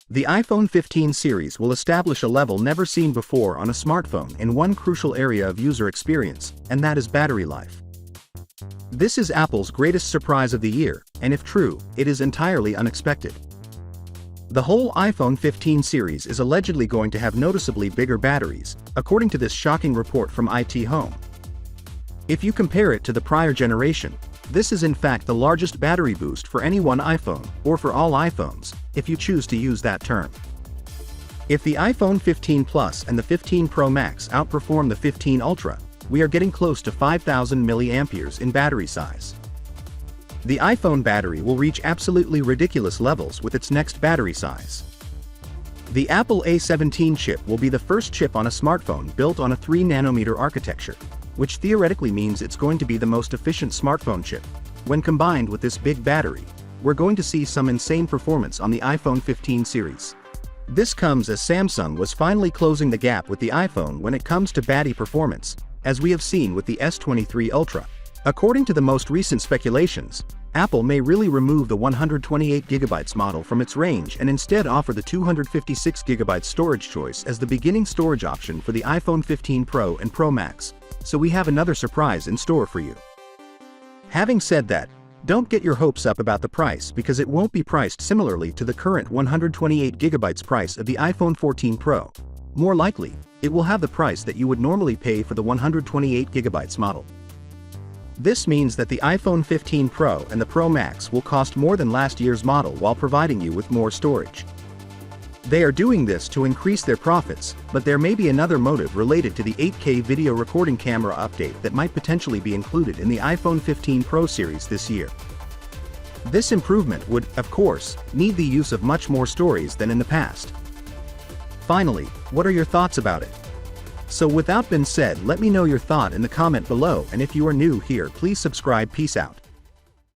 The iPhone 15 series will establish a level never seen before on a smartphone in one crucial area of user experience, and that is battery life. This is Apple's greatest surprise of the year, and if true, it is entirely unexpected. The whole iPhone 15 series is allegedly going to have noticeably bigger batteries, according to this shocking report from IT Home. If you compare it to the prior generation, this is in fact the largest battery boost for any one iPhone, or for all iPhones, if you choose to use that term. If the iPhone 15 Plus and the 15 Pro Max outperform the 15 Ultra, we are getting close to 5,000 mAh in battery size. The iPhone battery will reach absolutely ridiculous levels with its next battery size. The Apple A17 chip will be the first chip on a smartphone built on a 3nm architecture, which theoretically means it's going to be the most efficient smartphone chip. When combined with this big battery, we're going to see some insane performance on the iPhone 15 series. This comes as Samsung was finally closing the gap with the iPhone when it comes to battery performance, as we have seen with the S23 Ultra. According to the most recent speculations, Apple may really remove the 128GB model from its range and instead offer the 256GB storage choice as the beginning storage option for the iPhone 15 Pro and Pro Max, so we have another surprise in store for you. Having said that, don't get your hopes up about the price because it won't be priced similarly to the current 128GB price of the iPhone 14 Pro. More likely, it will have the price that you would normally pay for the 128GB model. This means that the iPhone 15 Pro and the Pro Max will cost more than last year's model while providing you with more storage. They are doing this to increase their profits, but there may be another motive related to the 8K video recording camera update that might potentially be included in the iPhone 15 Pro series this year. This improvement would, of course, need the use of much more storage than in the past. Finally, what are your thoughts about it? So with that being said, let me know your thought in the comment below, and if you are new here, please subscribe. Peace out.